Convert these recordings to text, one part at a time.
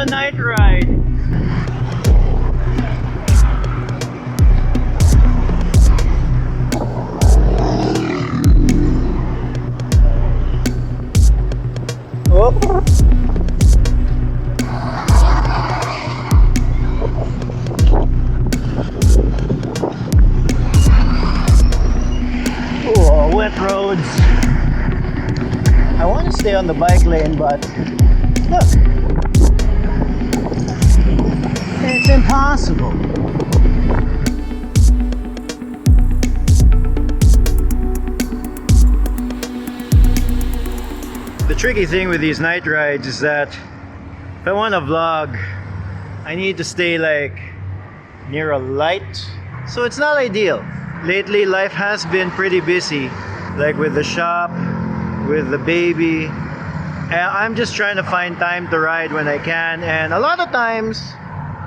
night ride. Oh. Oh, wet roads. I want to stay on the bike lane, but look, it's impossible. The tricky thing with these night rides is that if I want to vlog, I need to stay like near a light, so it's not ideal. Lately life has been pretty busy, like with the shop, with the baby, and I'm just trying to find time to ride when I can, and a lot of times,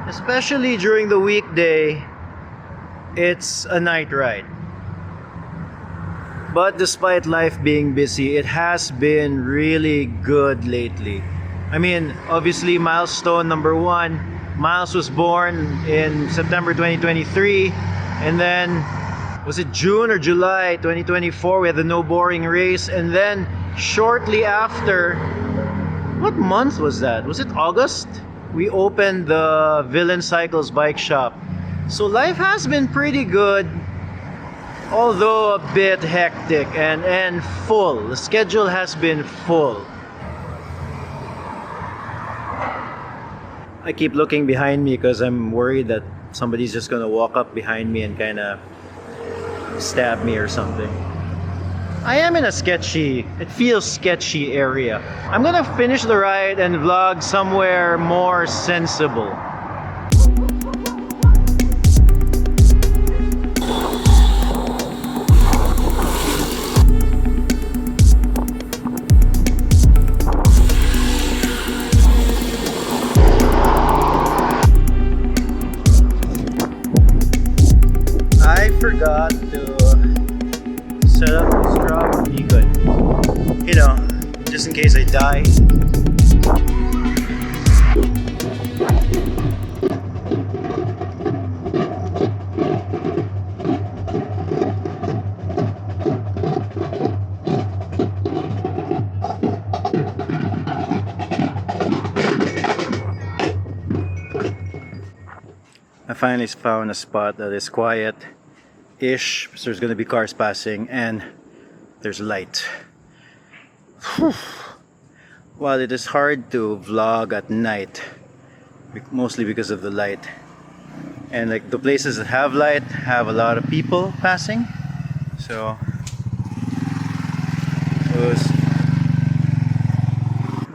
especially during the weekday, it's a night ride. But despite life being busy, it has been really good lately. I mean, obviously milestone number 1, Miles was born in September 2023, and then was it June or July 2024 we had the no boring race, and then shortly after, what month was that? Was it August? We opened the Villain Cycles bike shop. So life has been pretty good, although a bit hectic and full. The schedule has been full. I keep looking behind me because I'm worried that somebody's just gonna walk up behind me and kind of stab me or something. I am in a sketchy, it feels sketchy area. I'm gonna finish the ride and vlog somewhere more sensible. I forgot to set up the Strava beacon, you know, just in case I die. I finally found a spot that is quiet-ish, so there's going to be cars passing and there's light. Whew. While it is hard to vlog at night, mostly because of the light, and like the places that have light have a lot of people passing, so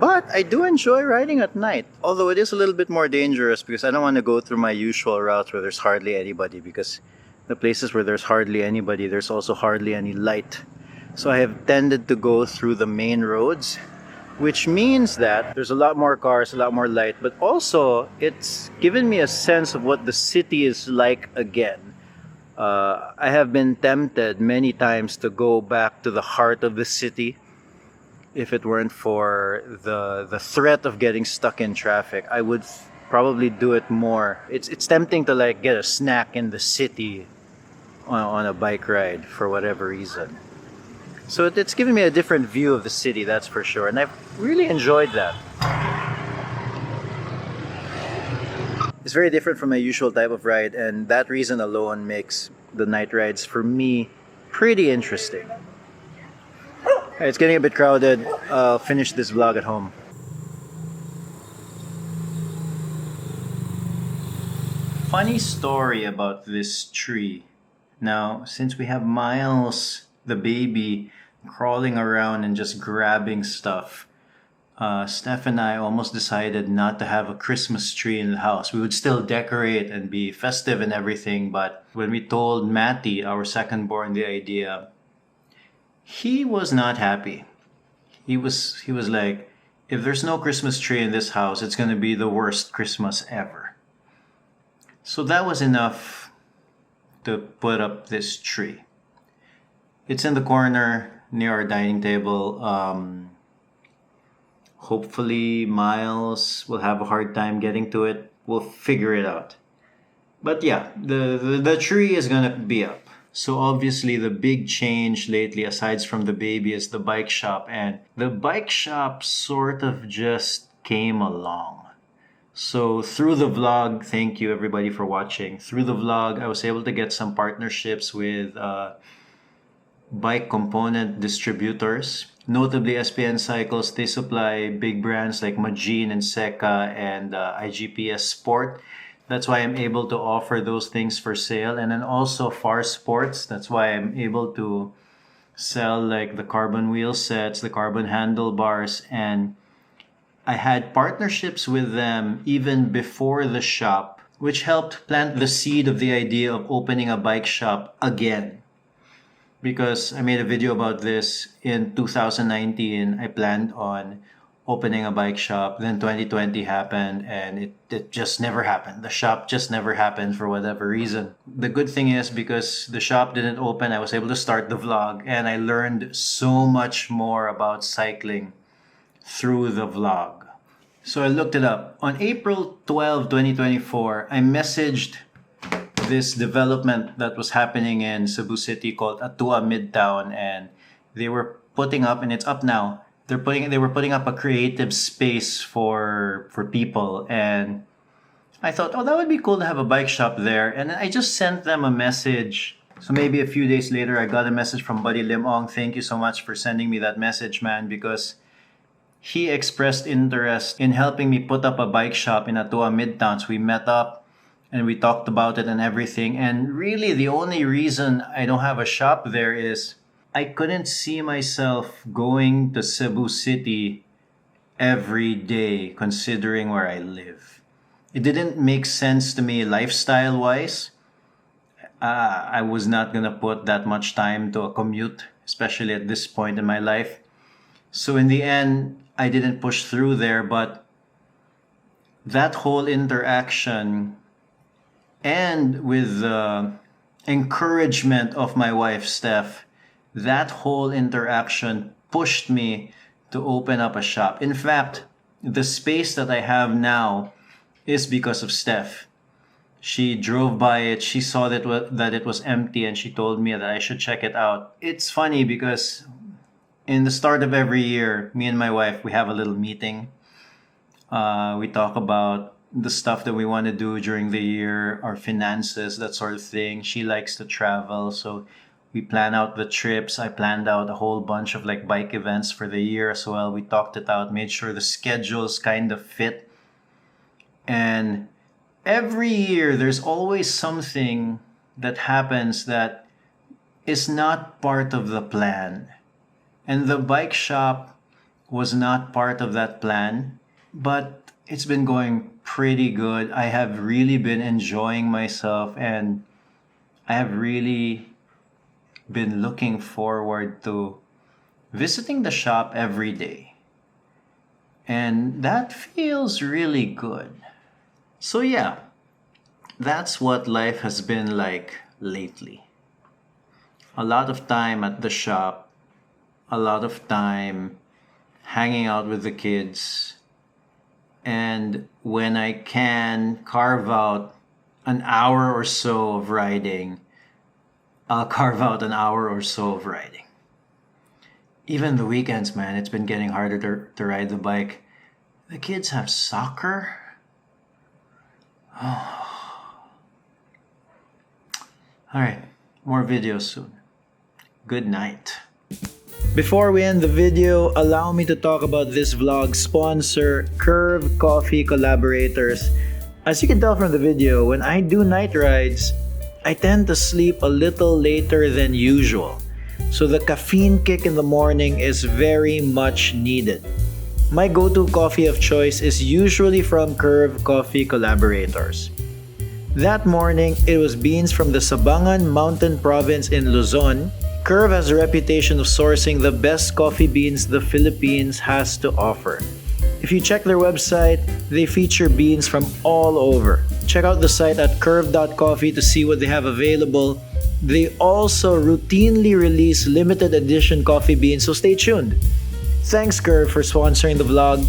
but I do enjoy riding at night, although it is a little bit more dangerous because I don't want to go through my usual routes where there's hardly anybody, because the places where there's hardly anybody, there's also hardly any light. So I have tended to go through the main roads, which means that there's a lot more cars, a lot more light, but also it's given me a sense of what the city is like again. I have been tempted many times to go back to the heart of the city. If it weren't for the threat of getting stuck in traffic, I would probably do it more. It's tempting to like get a snack in the city on a bike ride for whatever reason. So it's given me a different view of the city, that's for sure, and I've really enjoyed that. It's very different from my usual type of ride, and that reason alone makes the night rides for me pretty interesting. It's getting a bit crowded. I'll finish this vlog at home. Funny story about this tree. Now, since we have Miles, the baby, crawling around and just grabbing stuff, Steph and I almost decided not to have a Christmas tree in the house. We would still decorate and be festive and everything, but when we told Matty, our second born, the idea, he was not happy. He was like, if there's no Christmas tree in this house, it's going to be the worst Christmas ever. So that was enough to put up this tree. It's in the corner near our dining table. Hopefully Miles will have a hard time getting to it. We'll figure it out. But yeah, the tree is gonna be up. So obviously the big change lately, aside from the baby, is the bike shop. And the bike shop sort of just came along. So through the vlog, thank you everybody for watching. Through the vlog, I was able to get some partnerships with bike component distributors. Notably, SPN Cycles, they supply big brands like Majin and Seca and IGPS Sport. That's why I'm able to offer those things for sale. And then also Far Sports, that's why I'm able to sell like the carbon wheel sets, the carbon handlebars, and I had partnerships with them even before the shop, which helped plant the seed of the idea of opening a bike shop again. Because I made a video about this in 2019, I planned on opening a bike shop. Then 2020 happened and it just never happened. The shop just never happened for whatever reason. The good thing is because the shop didn't open, I was able to start the vlog and I learned so much more about cycling through the vlog. So I looked it up. On April 12, 2024, I messaged this development that was happening in Cebu City called Atua Midtown, and they were putting up, and it's up now. They were putting up a creative space for people, and I thought, oh, that would be cool to have a bike shop there. And I just sent them a message. So maybe a few days later, I got a message from Buddy Limong. Thank you so much for sending me that message, man, because he expressed interest in helping me put up a bike shop in Atua Midtown. So we met up and we talked about it and everything. And really, the only reason I don't have a shop there is I couldn't see myself going to Cebu City every day, considering where I live. It didn't make sense to me lifestyle-wise. I was not going to put that much time to a commute, especially at this point in my life. So in the end, I didn't push through there, but that whole interaction and with the encouragement of my wife, Steph, that whole interaction pushed me to open up a shop. In fact, the space that I have now is because of Steph. She drove by it, she saw that it was empty, and she told me that I should check it out. It's funny because in the start of every year, me and my wife, we have a little meeting. We talk about the stuff that we want to do during the year, our finances, that sort of thing. She likes to travel, so we plan out the trips. I planned out a whole bunch of like bike events for the year as well. We talked it out, made sure the schedules kind of fit. And every year, there's always something that happens that is not part of the plan. And the bike shop was not part of that plan, but it's been going pretty good. I have really been enjoying myself and I have really been looking forward to visiting the shop every day. And that feels really good. So yeah, that's what life has been like lately. A lot of time at the shop, a lot of time hanging out with the kids, and when I can carve out an hour or so of riding, I'll carve out an hour or so of riding. Even the weekends, man, it's been getting harder to ride the bike. The kids have soccer. Oh. Alright, more videos soon. Good night. Before we end the video, allow me to talk about this vlog's sponsor, Curve Coffee Collaborators. As you can tell from the video, when I do night rides, I tend to sleep a little later than usual. So the caffeine kick in the morning is very much needed. My go-to coffee of choice is usually from Curve Coffee Collaborators. That morning, it was beans from the Sabangan Mountain Province in Luzon. Curve has a reputation of sourcing the best coffee beans the Philippines has to offer. If you check their website, they feature beans from all over. Check out the site at curve.coffee to see what they have available. They also routinely release limited edition coffee beans, so stay tuned. Thanks, Curve, for sponsoring the vlog.